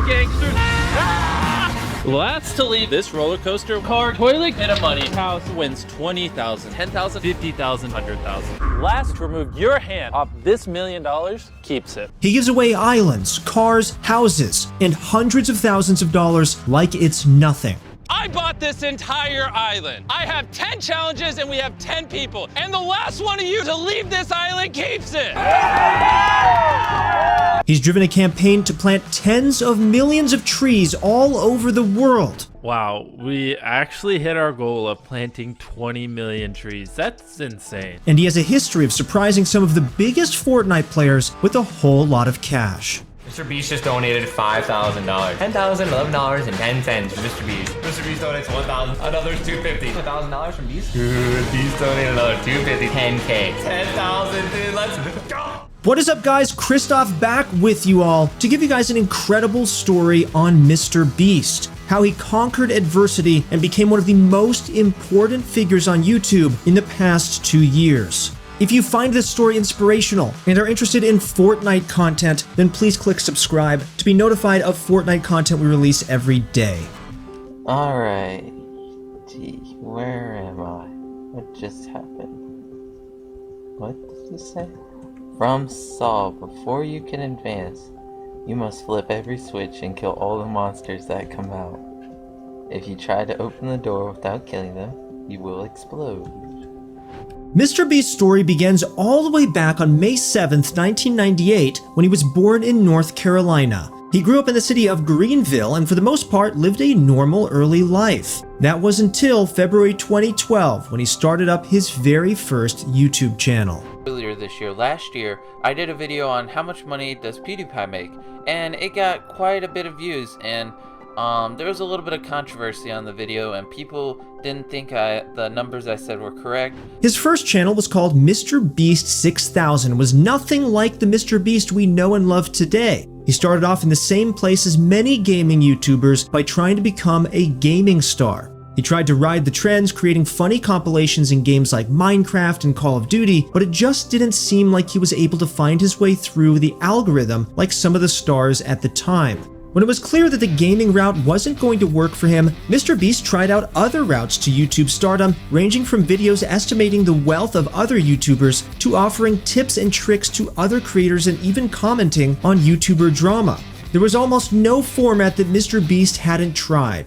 gangsters. Last to leave this roller coaster, car, toilet, and a money house wins 20,000, 10,000, 50,000, 100,000. Last to remove your hand off this $1 million keeps it. He gives away islands, cars, houses, and hundreds of thousands of dollars like it's nothing. I bought this entire island. I have 10 challenges and we have 10 people. And the last one of you to leave this island keeps it. He's driven a campaign to plant tens of millions of trees all over the world. Wow, we actually hit our goal of planting 20 million trees. That's insane. And he has a history of surprising some of the biggest Fortnite players with a whole lot of cash. MrBeast just donated $5,000. $10,011.10 from MrBeast. MrBeast donates $1,000. Another $250. $1,000 from Beast. Dude, Beast donated another $250. $10K. $10,000, dude. Let's go. What is up, guys? Christoph back with you all to give you guys an incredible story on MrBeast. How he conquered adversity and became one of the most important figures on YouTube in the past 2 years. If you find this story inspirational and are interested in Fortnite content, then please click subscribe to be notified of Fortnite content we release every day. Alright. Gee, where am I? What just happened? What did you say? From Saul, before you can advance, you must flip every switch and kill all the monsters that come out. If you try to open the door without killing them, you will explode. MrBeast's story begins all the way back on May 7th, 1998, when he was born in North Carolina. He grew up in the city of Greenville and for the most part lived a normal early life. That was until February 2012 when he started up his very first YouTube channel. Earlier this year, last year, I did a video on how much money does PewDiePie make, and it got quite a bit of views, and there was a little bit of controversy on the video and people didn't think the numbers I said were correct. His first channel was called MrBeast 6000 and was nothing like the MrBeast we know and love today. He started off in the same place as many gaming YouTubers by trying to become a gaming star. He tried to ride the trends, creating funny compilations in games like Minecraft and Call of Duty, but it just didn't seem like he was able to find his way through the algorithm like some of the stars at the time. When it was clear that the gaming route wasn't going to work for him, MrBeast tried out other routes to YouTube stardom, ranging from videos estimating the wealth of other YouTubers to offering tips and tricks to other creators and even commenting on YouTuber drama. There was almost no format that MrBeast hadn't tried.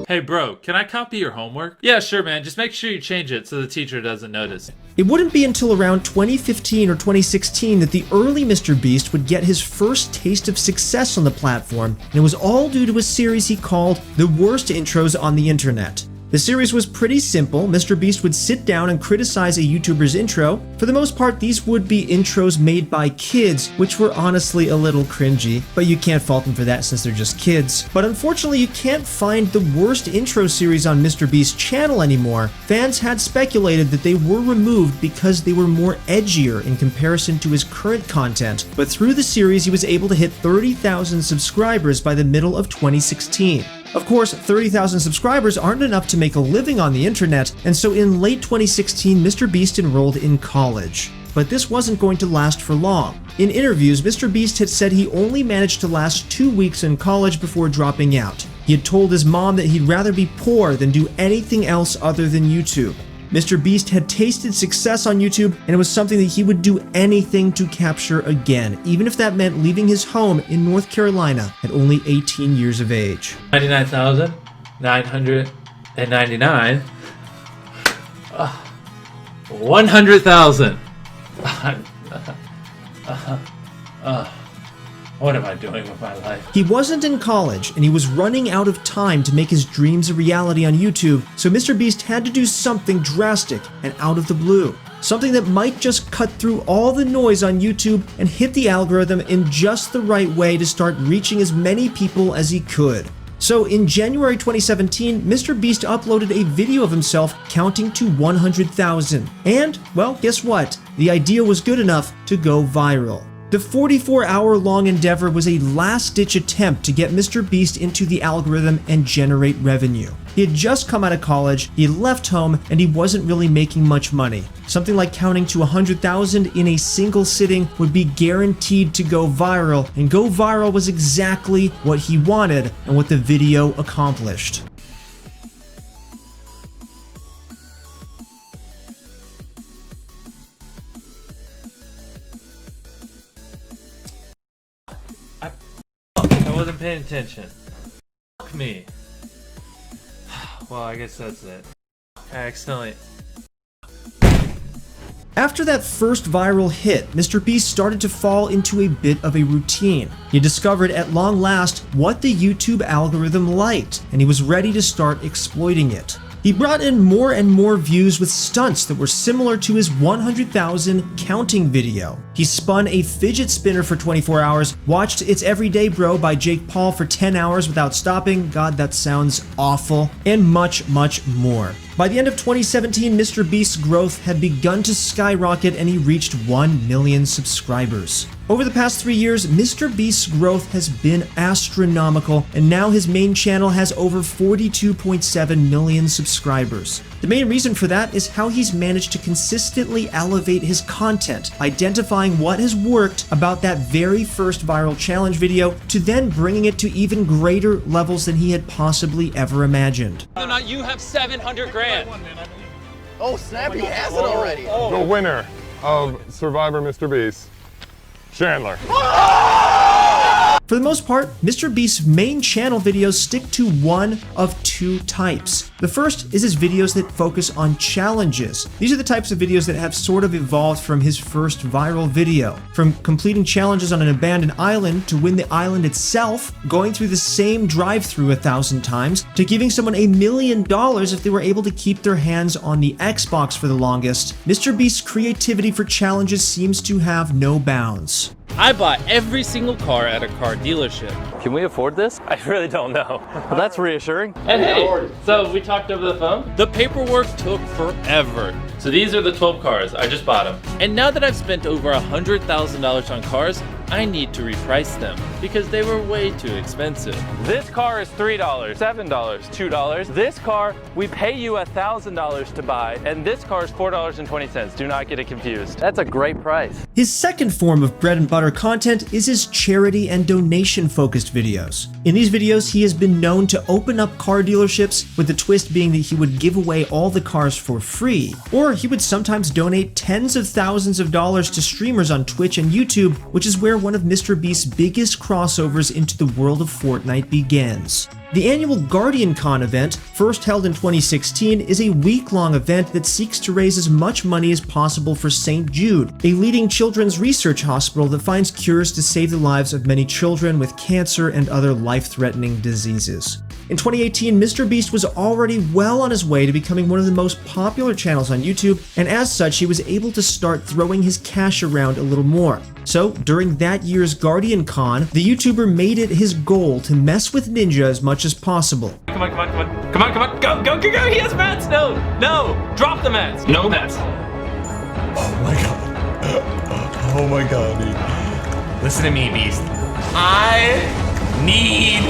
Hey bro, can I copy your homework? Yeah, sure man, just make sure you change it so the teacher doesn't notice. It wouldn't be until around 2015 or 2016 that the early MrBeast would get his first taste of success on the platform, and it was all due to a series he called The Worst Intros on the Internet. The series was pretty simple. MrBeast would sit down and criticize a YouTuber's intro. For the most part, these would be intros made by kids, which were honestly a little cringy, but you can't fault them for that since they're just kids. But unfortunately, you can't find the worst intro series on MrBeast's channel anymore. Fans had speculated that they were removed because they were more edgier in comparison to his current content, but through the series, he was able to hit 30,000 subscribers by the middle of 2016. Of course, 30,000 subscribers aren't enough to make a living on the internet, and so in late 2016, MrBeast enrolled in college. But this wasn't going to last for long. In interviews, MrBeast had said he only managed to last 2 weeks in college before dropping out. He had told his mom that he'd rather be poor than do anything else other than YouTube. MrBeast had tasted success on YouTube, and it was something that he would do anything to capture again, even if that meant leaving his home in North Carolina at only 18 years of age. 99,999. 100,000. What am I doing with my life? He wasn't in college, and he was running out of time to make his dreams a reality on YouTube, so MrBeast had to do something drastic and out of the blue. Something that might just cut through all the noise on YouTube and hit the algorithm in just the right way to start reaching as many people as he could. So in January 2017, MrBeast uploaded a video of himself counting to 100,000. And, well, guess what? The idea was good enough to go viral. The 44-hour-long endeavor was a last-ditch attempt to get Mr. Beast into the algorithm and generate revenue. He had just come out of college, he had left home, and he wasn't really making much money. Something like counting to 100,000 in a single sitting would be guaranteed to go viral, and go viral was exactly what he wanted and what the video accomplished. I wasn't paying attention. Fuck me. Well, I guess that's it. I accidentally... After that first viral hit, Mr. Beast started to fall into a bit of a routine. He discovered at long last what the YouTube algorithm liked, and he was ready to start exploiting it. He brought in more and more views with stunts that were similar to his 100,000 counting video. He spun a fidget spinner for 24 hours, watched It's Everyday Bro by Jake Paul for 10 hours without stopping, God that sounds awful, and much, much more. By the end of 2017, Mr. Beast's growth had begun to skyrocket and he reached 1 million subscribers. Over the past 3 years, Mr. Beast's growth has been astronomical, and now his main channel has over 42.7 million subscribers. The main reason for that is how he's managed to consistently elevate his content, identifying what has worked about that very first viral challenge video, to then bringing it to even greater levels than he had possibly ever imagined. You have 700 grand. Oh snap, he has it already. The winner of Survivor Mr. Beast, Chandler. For the most part, Mr. Beast's main channel videos stick to one of two types. The first is his videos that focus on challenges. These are the types of videos that have sort of evolved from his first viral video. From completing challenges on an abandoned island to win the island itself, going through the same drive-thru 1,000 times, to giving someone $1 million if they were able to keep their hands on the Xbox for the longest. Mr. Beast's creativity for challenges seems to have no bounds. I bought every single car at a car dealership. Can we afford this? I really don't know. Well, that's reassuring. And hey, so we talked over the phone? The paperwork took forever. So these are the 12 cars, I just bought them. And now that I've spent over $100,000 on cars, I need to reprice them because they were way too expensive. This car is $3, $7, $2. This car, we pay you $1,000 to buy, and this car is $4.20. Do not get it confused. That's a great price. His second form of bread and butter content is his charity and donation-focused videos. In these videos, he has been known to open up car dealerships, with the twist being that he would give away all the cars for free, or he would sometimes donate tens of thousands of dollars to streamers on Twitch and YouTube, which is where one of Mr. Beast's biggest crossovers into the world of Fortnite begins. The annual GuardianCon event, first held in 2016, is a week-long event that seeks to raise as much money as possible for St. Jude, a leading children's research hospital that finds cures to save the lives of many children with cancer and other life-threatening diseases. In 2018, Mr. Beast was already well on his way to becoming one of the most popular channels on YouTube, and as such, he was able to start throwing his cash around a little more. So, during that year's GuardianCon, the YouTuber made it his goal to mess with Ninja as much as possible. Come on, come on, come on. Come on, come on. Go, go, go, go. He has mats. No, no. Drop the mats. No mats. Oh my god. Oh my god, dude. Listen to me, Beast. I need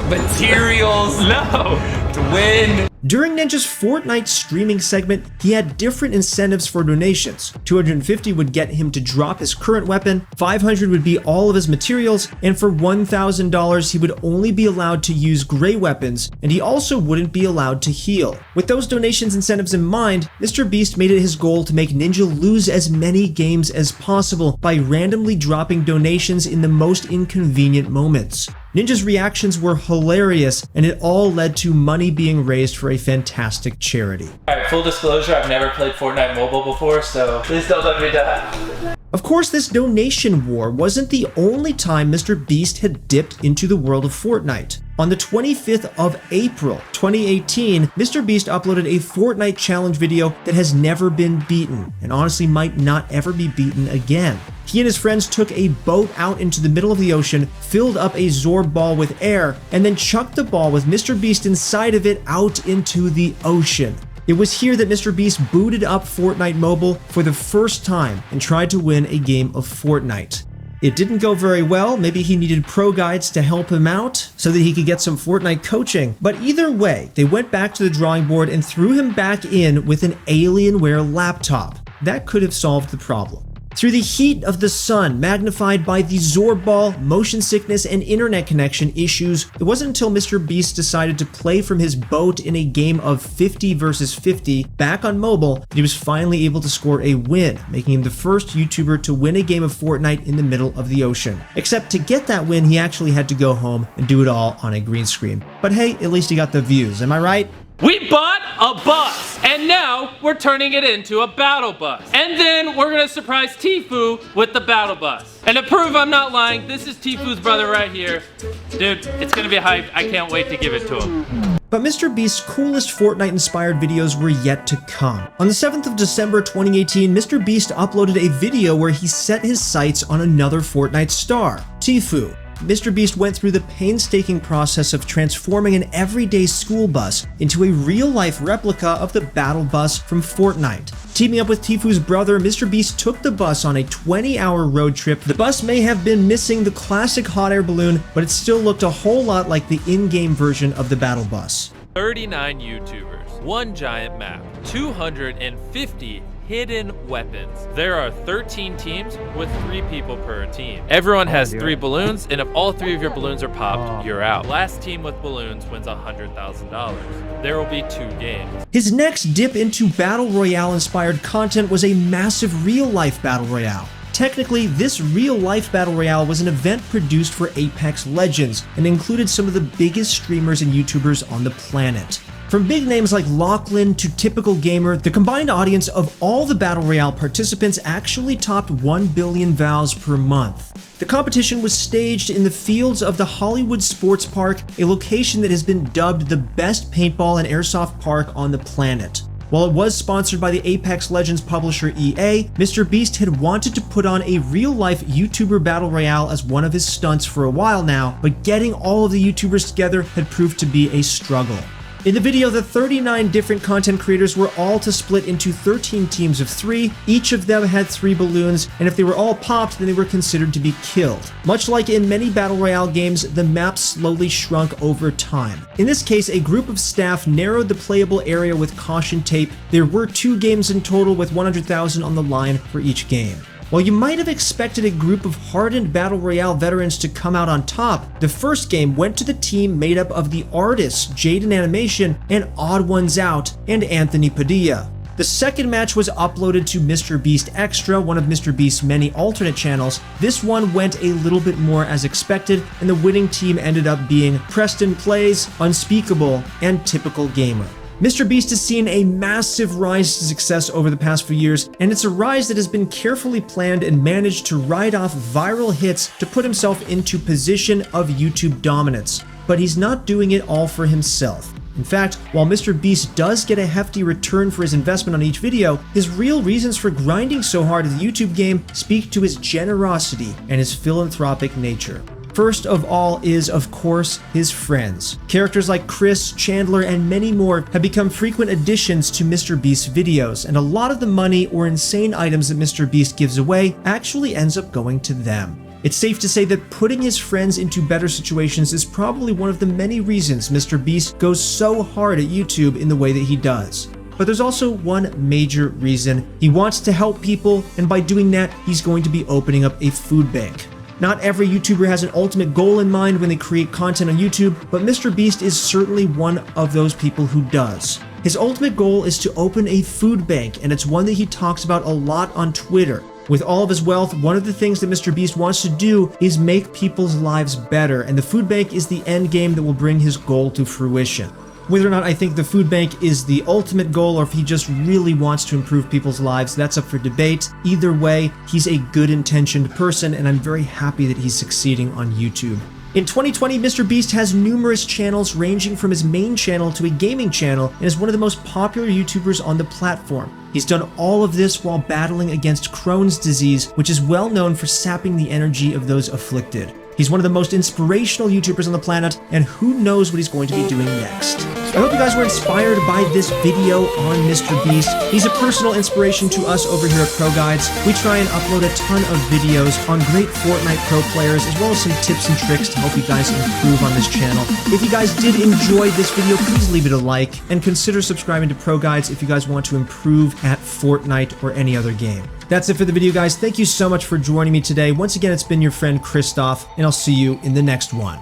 materials to win. During Ninja's Fortnite streaming segment, he had different incentives for donations. $250 would get him to drop his current weapon, $500 would be all of his materials, and for $1,000 he would only be allowed to use gray weapons, and he also wouldn't be allowed to heal. With those donations incentives in mind, Mr. Beast made it his goal to make Ninja lose as many games as possible by randomly dropping donations in the most inconvenient moments. Ninja's reactions were hilarious, and it all led to money being raised for a fantastic charity. Alright, full disclosure, I've never played Fortnite Mobile before, so please don't let me die. Of course, this donation war wasn't the only time Mr. Beast had dipped into the world of Fortnite. On the 25th of April, 2018, Mr. Beast uploaded a Fortnite challenge video that has never been beaten, and honestly might not ever be beaten again. He and his friends took a boat out into the middle of the ocean, filled up a Zorb ball with air, and then chucked the ball with Mr. Beast inside of it out into the ocean. It was here that Mr. Beast booted up Fortnite Mobile for the first time and tried to win a game of Fortnite. It didn't go very well. Maybe he needed pro guides to help him out so that he could get some Fortnite coaching. But either way, they went back to the drawing board and threw him back in with an Alienware laptop. That could have solved the problem. Through the heat of the sun, magnified by the Zorball, motion sickness, and internet connection issues, it wasn't until MrBeast decided to play from his boat in a game of 50 versus 50 back on mobile that he was finally able to score a win, making him the first YouTuber to win a game of Fortnite in the middle of the ocean. Except to get that win, he actually had to go home and do it all on a green screen. But hey, at least he got the views, am I right? We bought a bus, and now we're turning it into a battle bus. And then we're gonna surprise Tfue with the battle bus. And to prove I'm not lying, this is Tfue's brother right here. Dude, it's gonna be hype. I can't wait to give it to him. But MrBeast's coolest Fortnite-inspired videos were yet to come. On the 7th of December 2018, MrBeast uploaded a video where he set his sights on another Fortnite star, Tfue. MrBeast went through the painstaking process of transforming an everyday school bus into a real-life replica of the battle bus from Fortnite. Teaming up with Tfue's brother, MrBeast took the bus on a 20-hour road trip. The bus may have been missing the classic hot air balloon, but it still looked a whole lot like the in-game version of the battle bus. 39 YouTubers, one giant map, 250 hidden weapons. There are 13 teams with 3 people per team. Everyone has 3 balloons, and if all 3 of your balloons are popped, you're out. Last team with balloons wins $100,000. There will be 2 games. His next dip into Battle Royale-inspired content was a massive real-life Battle Royale. Technically, this real-life Battle Royale was an event produced for Apex Legends and included some of the biggest streamers and YouTubers on the planet. From big names like Lachlan to Typical Gamer, the combined audience of all the Battle Royale participants actually topped 1 billion views per month. The competition was staged in the fields of the Hollywood Sports Park, a location that has been dubbed the best paintball and airsoft park on the planet. While it was sponsored by the Apex Legends publisher EA, MrBeast had wanted to put on a real-life YouTuber Battle Royale as one of his stunts for a while now, but getting all of the YouTubers together had proved to be a struggle. In the video, the 39 different content creators were all to split into 13 teams of 3. Each of them had 3 balloons, and if they were all popped, then they were considered to be killed. Much like in many Battle Royale games, the map slowly shrunk over time. In this case, a group of staff narrowed the playable area with caution tape. There were 2 games in total with 100,000 on the line for each game. While you might have expected a group of hardened Battle Royale veterans to come out on top, the first game went to the team made up of the artists Jaden Animation and Odd Ones Out and Anthony Padilla. The second match was uploaded to MrBeast Extra, one of MrBeast's many alternate channels. This one went a little bit more as expected, and the winning team ended up being Preston Plays, Unspeakable, and Typical Gamer. MrBeast has seen a massive rise to success over the past few years, and it's a rise that has been carefully planned and managed to ride off viral hits to put himself into position of YouTube dominance. But he's not doing it all for himself. In fact, while MrBeast does get a hefty return for his investment on each video, his real reasons for grinding so hard at the YouTube game speak to his generosity and his philanthropic nature. First of all is, of course, his friends. Characters like Chris, Chandler, and many more have become frequent additions to MrBeast's videos, and a lot of the money or insane items that MrBeast gives away actually ends up going to them. It's safe to say that putting his friends into better situations is probably one of the many reasons MrBeast goes so hard at YouTube in the way that he does. But there's also one major reason. He wants to help people, and by doing that, he's going to be opening up a food bank. Not every YouTuber has an ultimate goal in mind when they create content on YouTube, but MrBeast is certainly one of those people who does. His ultimate goal is to open a food bank, and it's one that he talks about a lot on Twitter. With all of his wealth, one of the things that MrBeast wants to do is make people's lives better, and the food bank is the end game that will bring his goal to fruition. Whether or not I think the food bank is the ultimate goal or if he just really wants to improve people's lives, that's up for debate. Either way, he's a good-intentioned person, and I'm very happy that he's succeeding on YouTube. In 2020, MrBeast has numerous channels ranging from his main channel to a gaming channel and is one of the most popular YouTubers on the platform. He's done all of this while battling against Crohn's disease, which is well known for sapping the energy of those afflicted. He's one of the most inspirational YouTubers on the planet, and who knows what he's going to be doing next. I hope you guys were inspired by this video on Mr. Beast. He's a personal inspiration to us over here at Pro Guides. We try and upload a ton of videos on great Fortnite pro players, as well as some tips and tricks to help you guys improve on this channel. If you guys did enjoy this video, please leave it a like, and consider subscribing to Pro Guides if you guys want to improve at Fortnite or any other game. That's it for the video, guys. Thank you so much for joining me today. Once again, it's been your friend Christoph, and I'll see you in the next one.